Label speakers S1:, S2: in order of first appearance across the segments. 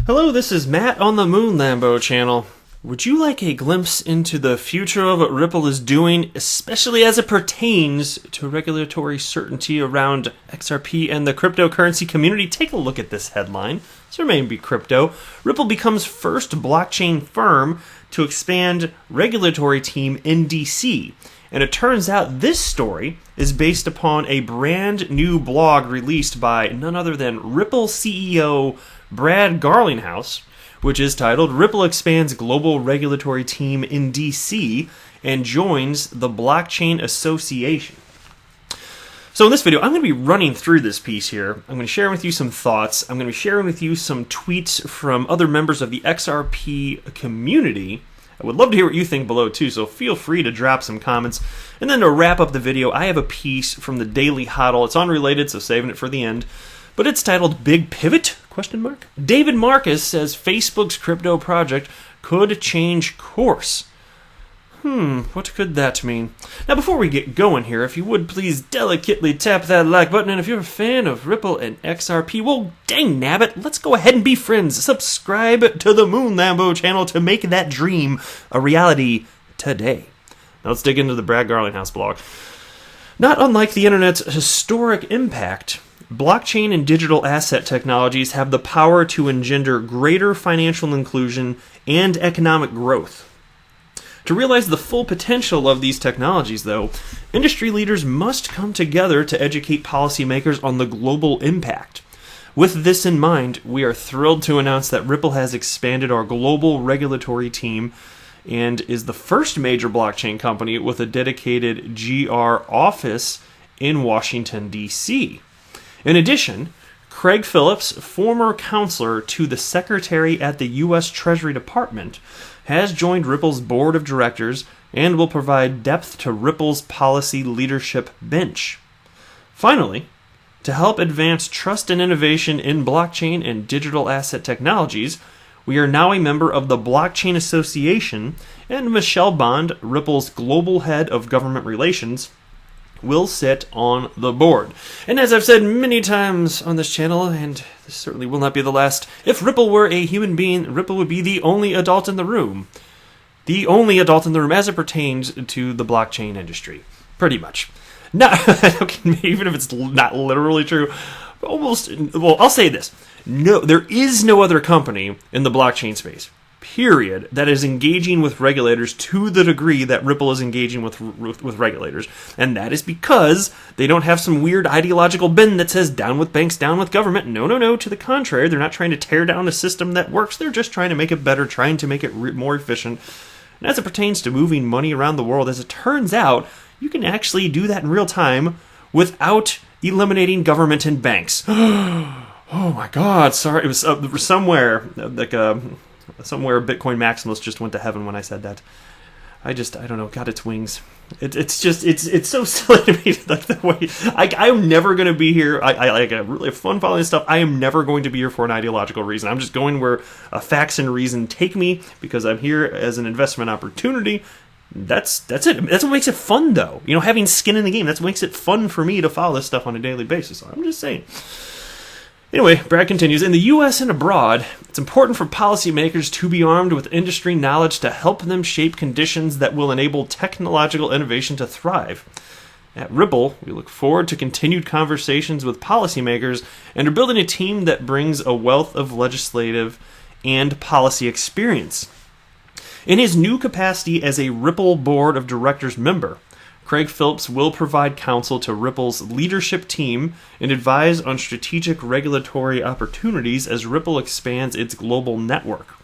S1: Hello, this is Matt on the Moon Lambo channel. Would you like a glimpse into the future of what Ripple is doing, especially as it pertains to regulatory certainty around XRP and the cryptocurrency community? Take a look at this headline. So remain be crypto. Ripple becomes first blockchain firm to expand regulatory team in DC. And it turns out this story is based upon a brand new blog released by none other than Ripple CEO Brad Garlinghouse, which is titled Ripple Expands Global Regulatory Team in DC and Joins the Blockchain Association. So in this video, I'm going to be running through this piece here. I'm going to share with you some thoughts. I'm going to be sharing with you some tweets from other members of the XRP community. I would love to hear what you think below too, so feel free to drop some comments. And then to wrap up the video, I have a piece from the Daily Hodl. It's unrelated, so saving it for the end. But it's titled Big Pivot? ? David Marcus says Facebook's crypto project could change course. What could that mean? Now, before we get going here, if you would please delicately tap that like button, and if you're a fan of Ripple and XRP, well, dang nabbit, let's go ahead and be friends. Subscribe to the Moon Lambo channel to make that dream a reality today. Now let's dig into the Brad Garlinghouse blog. Not unlike the internet's historic impact, blockchain and digital asset technologies have the power to engender greater financial inclusion and economic growth. To realize the full potential of these technologies, though, industry leaders must come together to educate policymakers on the global impact. With this in mind, we are thrilled to announce that Ripple has expanded our global regulatory team and is the first major blockchain company with a dedicated GR office in Washington, D.C. In addition, Craig Phillips, former counselor to the Secretary at the U.S. Treasury Department, has joined Ripple's board of directors and will provide depth to Ripple's policy leadership bench. Finally, to help advance trust and innovation in blockchain and digital asset technologies, we are now a member of the Blockchain Association, and Michelle Bond, Ripple's global head of government relations, will sit on the board. And as I've said many times on this channel, and this certainly will not be the last, if Ripple were a human being, Ripple would be the only adult in the room. The only adult in the room as it pertains to the blockchain industry. Pretty much. Not, even if it's not literally true, almost, well, I'll say this. No, there is no other company in the blockchain space, period, that is engaging with regulators to the degree that Ripple is engaging with regulators. And that is because they don't have some weird ideological bend that says down with banks, down with government. No. To the contrary, they're not trying to tear down a system that works. They're just trying to make it better, trying to make it more efficient. And as it pertains to moving money around the world, as it turns out, you can actually do that in real time without eliminating government and banks. Oh my God, sorry. It was somewhere, somewhere Bitcoin maximalist just went to heaven when I said that. I don't know, got its wings. It's so silly to me, like the way, I'm never going to be here, I like really fun following this stuff, I am never going to be here for an ideological reason. I'm just going where facts and reason take me, because I'm here as an investment opportunity. That's it. That's what makes it fun, though. You know, having skin in the game, that's what makes it fun for me to follow this stuff on a daily basis. I'm just saying. Anyway, Brad continues, in the U.S. and abroad, it's important for policymakers to be armed with industry knowledge to help them shape conditions that will enable technological innovation to thrive. At Ripple, we look forward to continued conversations with policymakers and are building a team that brings a wealth of legislative and policy experience. In his new capacity as a Ripple Board of Directors member, Craig Phillips will provide counsel to Ripple's leadership team and advise on strategic regulatory opportunities as Ripple expands its global network.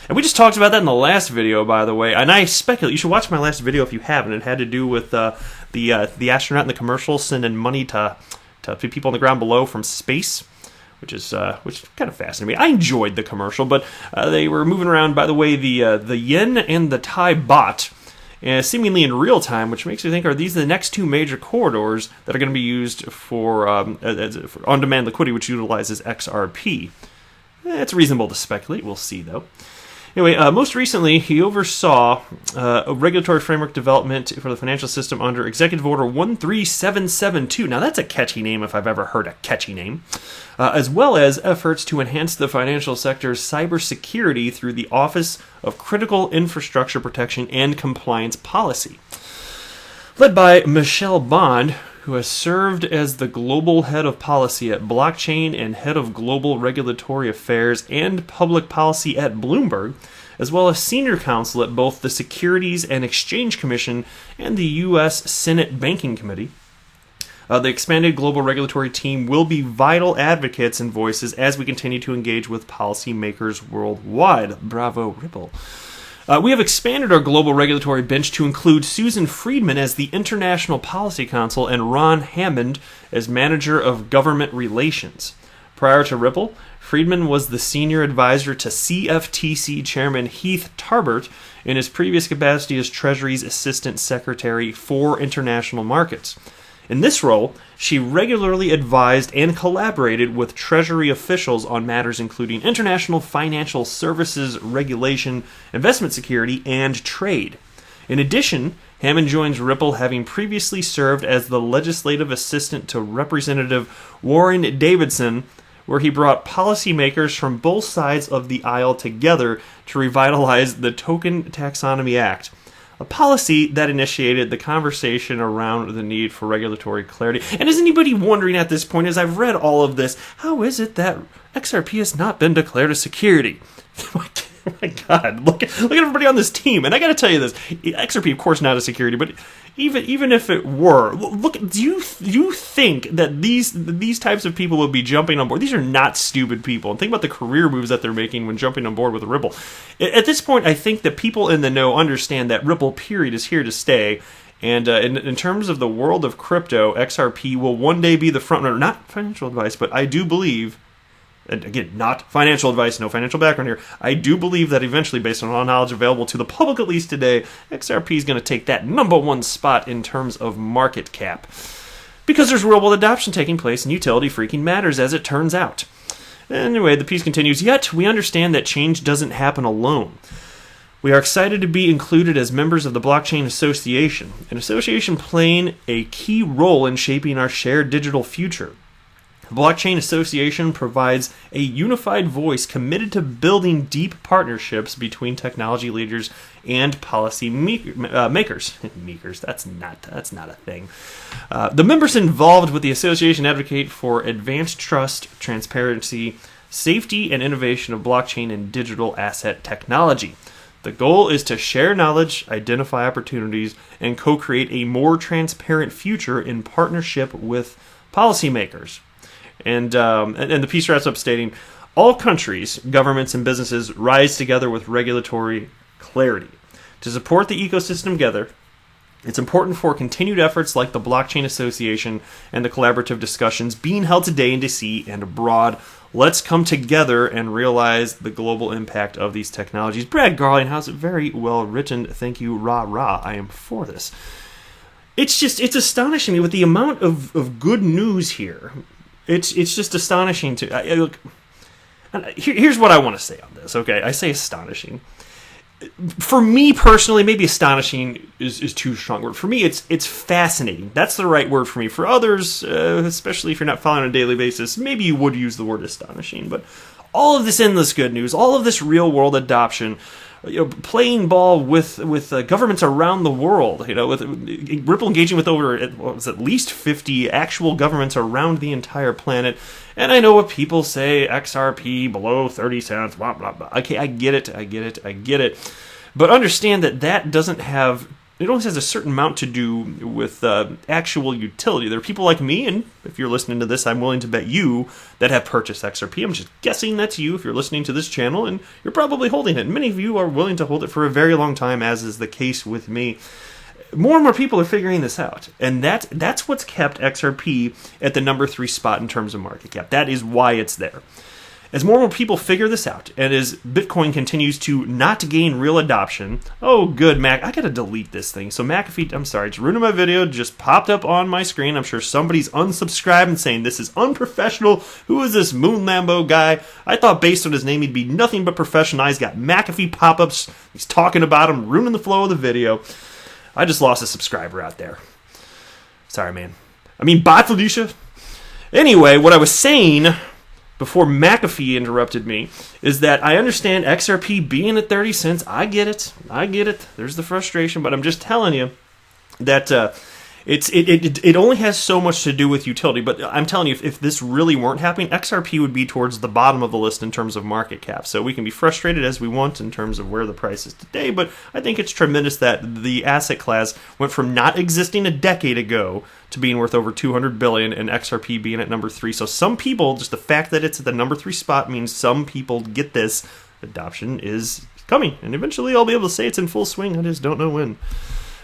S1: And we just talked about that in the last video, by the way. And I speculate, you should watch my last video if you haven't. It had to do with the astronaut in the commercial sending money to people on the ground below from space, which kind of fascinated me. I enjoyed the commercial, but they were moving around, by the way, the yen and the Thai baht, seemingly in real time, which makes me think, are these the next two major corridors that are going to be used for on-demand liquidity, which utilizes XRP? It's reasonable to speculate. We'll see, though. Anyway, most recently, he oversaw a regulatory framework development for the financial system under Executive Order 13772. Now, that's a catchy name if I've ever heard a catchy name. As well as efforts to enhance the financial sector's cybersecurity through the Office of Critical Infrastructure Protection and Compliance Policy. Led by Michelle Bond, who has served as the global head of policy at Blockchain and head of global regulatory affairs and public policy at Bloomberg, as well as senior counsel at both the Securities and Exchange Commission and the U.S. Senate Banking Committee. The expanded global regulatory team will be vital advocates and voices as we continue to engage with policymakers worldwide. Bravo, Ripple. We have expanded our global regulatory bench to include Susan Friedman as the International Policy Counsel and Ron Hammond as Manager of Government Relations. Prior to Ripple, Friedman was the senior advisor to CFTC Chairman Heath Tarbert in his previous capacity as Treasury's Assistant Secretary for International Markets. In this role, she regularly advised and collaborated with Treasury officials on matters including international financial services regulation, investment security, and trade. In addition, Hammond joins Ripple having previously served as the legislative assistant to Representative Warren Davidson, where he brought policymakers from both sides of the aisle together to revitalize the Token Taxonomy Act, a policy that initiated the conversation around the need for regulatory clarity. And is anybody wondering at this point, as I've read all of this, how is it that XRP has not been declared a security? Oh my God, look at everybody on this team. And I got to tell you this, XRP, of course, not a security, but even if it were, look, do you think that these types of people will be jumping on board? These are not stupid people. And think about the career moves that they're making when jumping on board with Ripple. At this point, I think that people in the know understand that Ripple, period, is here to stay. And in terms of the world of crypto, XRP will one day be the front runner. Not financial advice, but I do believe, and again, not financial advice, no financial background here, I do believe that eventually, based on all knowledge available to the public at least today, XRP is going to take that number one spot in terms of market cap. Because there's real-world adoption taking place and utility freaking matters, as it turns out. Anyway, the piece continues, yet we understand that change doesn't happen alone. We are excited to be included as members of the Blockchain Association, an association playing a key role in shaping our shared digital future. The Blockchain Association provides a unified voice committed to building deep partnerships between technology leaders and policy makers. That's not a thing. The members involved with the association advocate for advanced trust, transparency, safety, and innovation of blockchain and digital asset technology. The goal is to share knowledge, identify opportunities, and co-create a more transparent future in partnership with policymakers. And the piece wraps up stating, all countries, governments, and businesses rise together with regulatory clarity. To support the ecosystem together, it's important for continued efforts like the Blockchain Association and the collaborative discussions being held today in D.C. and abroad. Let's come together and realize the global impact of these technologies. Brad Garlinghouse, very well written. Thank you, rah. I am for this. It's astonishing me with the amount of good news here. It's just astonishing to look. Here's what I want to say on this. Okay, I say astonishing. For me personally, maybe astonishing is too strong a word. For me, it's fascinating. That's the right word for me. For others, especially if you're not following on a daily basis, maybe you would use the word astonishing. But all of this endless good news, all of this real world adoption, playing ball with governments around the world, with Ripple engaging with over at least 50 actual governments around the entire planet. And I know what people say, XRP below 30 cents, blah, blah, blah. Okay, I get it. But understand that doesn't have, it only has a certain amount to do with actual utility. There are people like me, and if you're listening to this, I'm willing to bet you, that have purchased XRP. I'm just guessing that's you if you're listening to this channel, and you're probably holding it. Many of you are willing to hold it for a very long time, as is the case with me. More and more people are figuring this out, and that's what's kept XRP at the number 3 spot in terms of market cap. That is why it's there. As more and more people figure this out, and as Bitcoin continues to not gain real adoption, oh good, Mac, I gotta delete this thing. So McAfee, I'm sorry, it's ruining my video, just popped up on my screen. I'm sure somebody's unsubscribed and saying this is unprofessional. Who is this Moon Lambo guy? I thought based on his name he'd be nothing but professional. He's got McAfee pop-ups, he's talking about him, ruining the flow of the video. I just lost a subscriber out there. Sorry, man. I mean, bye, Felicia. Anyway, what I was saying before McAfee interrupted me is that I understand XRP being at 30 cents. I get it. There's the frustration, but I'm just telling you that it only has so much to do with utility. But I'm telling you, if this really weren't happening, XRP would be towards the bottom of the list in terms of market cap. So we can be frustrated as we want in terms of where the price is today, but I think it's tremendous that the asset class went from not existing a decade ago to being worth over $200 billion, and XRP being at number 3. So some people, just the fact that it's at the number 3 spot means some people get this. Adoption is coming, and eventually I'll be able to say it's in full swing. I just don't know when.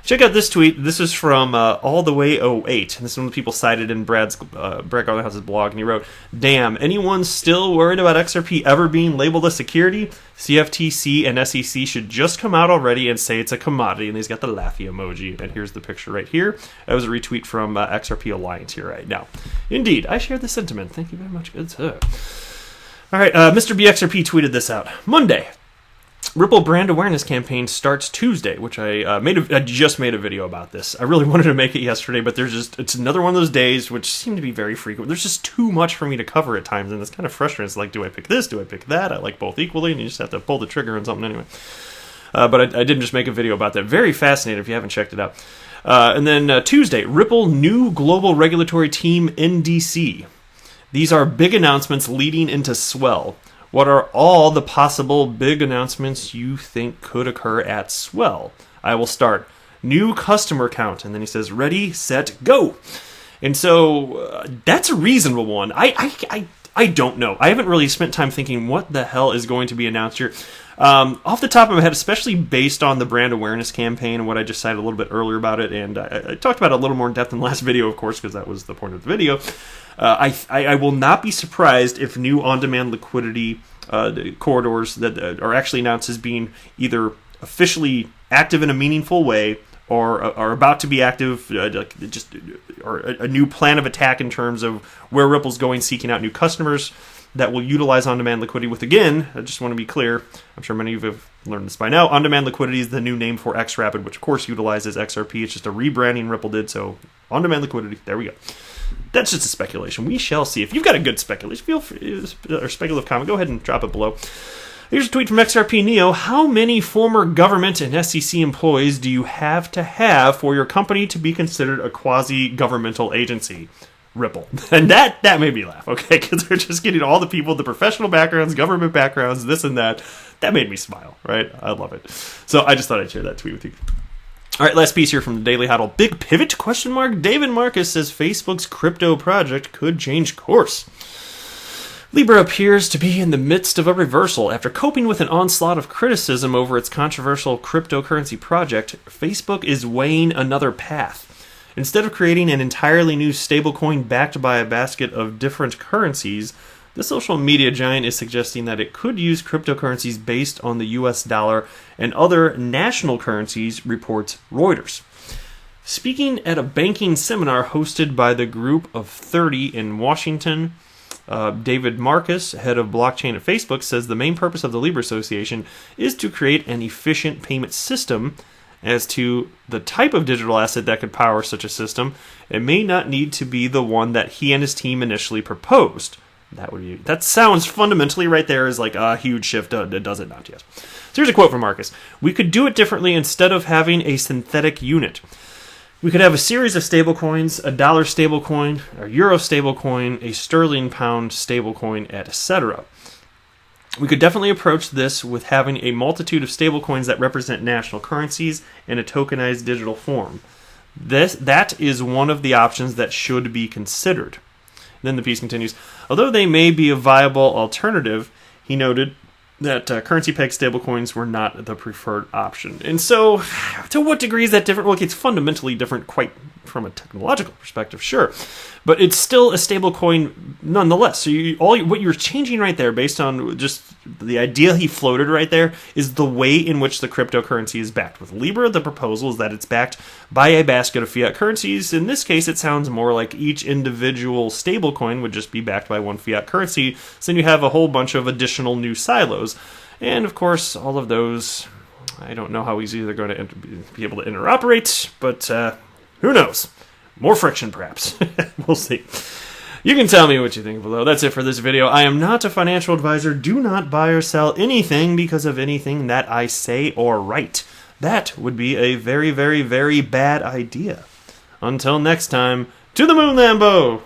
S1: Check out this tweet. This is from All the Way 08. This is one of the people cited in Brad Garlinghouse's blog, and he wrote, "Damn, anyone still worried about XRP ever being labeled a security? CFTC and SEC should just come out already and say it's a commodity." And he's got the laughy emoji. And here's the picture right here. That was a retweet from XRP Alliance here right now. Indeed, I share the sentiment. Thank you very much. Good sir. All right, Mr. BXRP tweeted this out. Monday. Ripple brand awareness campaign starts Tuesday, which I just made a video about this. I really wanted to make it yesterday, but it's another one of those days which seem to be very frequent. There's just too much for me to cover at times, and it's kind of frustrating. It's like, do I pick this? Do I pick that? I like both equally, and you just have to pull the trigger on something anyway. But I didn't just make a video about that. Very fascinating if you haven't checked it out. And then Tuesday, Ripple new global regulatory team in DC. These are big announcements leading into Swell. What are all the possible big announcements you think could occur at Swell? I will start. New customer count. And then he says, ready, set, go. And so that's a reasonable one. I don't know. I haven't really spent time thinking what the hell is going to be announced here. Off the top of my head, especially based on the brand awareness campaign and what I just cited a little bit earlier about it, and I talked about it a little more in depth in the last video, of course, because that was the point of the video. I will not be surprised if new on-demand liquidity corridors that are actually announced as being either officially active in a meaningful way or are about to be active, or a new plan of attack in terms of where Ripple's going, seeking out new customers that will utilize on-demand liquidity with, again, I just want to be clear, I'm sure many of you have learned this by now, on-demand liquidity is the new name for XRapid, which of course utilizes XRP. It's just a rebranding Ripple did, so on-demand liquidity, there we go. That's just a speculation. We shall see. If you've got a good speculation, feel free, or speculative comment, go ahead and drop it below. Here's a tweet from XRP Neo. How many former government and SEC employees do you have to have for your company to be considered a quasi-governmental agency? Ripple. And that made me laugh, okay? Because they're just getting all the people, the professional backgrounds, government backgrounds, this and that. That made me smile, right? I love it. So I just thought I'd share that tweet with you. All right, last piece here from the Daily Huddle. Big pivot, question mark? David Marcus says Facebook's crypto project could change course. Libra appears to be in the midst of a reversal. After coping with an onslaught of criticism over its controversial cryptocurrency project, Facebook is weighing another path. Instead of creating an entirely new stablecoin backed by a basket of different currencies, the social media giant is suggesting that it could use cryptocurrencies based on the US dollar and other national currencies, reports Reuters. Speaking at a banking seminar hosted by the Group of 30 in Washington, David Marcus, head of blockchain at Facebook, says the main purpose of the Libra Association is to create an efficient payment system. As to the type of digital asset that could power such a system, it may not need to be the one that he and his team initially proposed. That sounds fundamentally right there as like a huge shift. Does it not? Yes. So here's a quote from Marcus. We could do it differently instead of having a synthetic unit. We could have a series of stablecoins, a dollar stablecoin, a euro stablecoin, a sterling pound stablecoin, etc. We could definitely approach this with having a multitude of stablecoins that represent national currencies in a tokenized digital form. That is one of the options that should be considered. Then the piece continues. Although they may be a viable alternative, he noted that currency-pegged stablecoins were not the preferred option. And so, to what degree is that different? Well, it's fundamentally different, quite from a technological perspective, sure, but it's still a stable coin nonetheless. So what you're changing right there, based on just the idea he floated right there, is the way in which the cryptocurrency is backed. With Libra, the proposal is that it's backed by a basket of fiat currencies. In this case, it sounds more like each individual stablecoin would just be backed by one fiat currency, so then you have a whole bunch of additional new silos. And of course, all of those, I don't know how easy they're going to be able to interoperate, but who knows? More friction, perhaps. We'll see. You can tell me what you think below. That's it for this video. I am not a financial advisor. Do not buy or sell anything because of anything that I say or write. That would be a very, very, very bad idea. Until next time, to the moon, Lambo!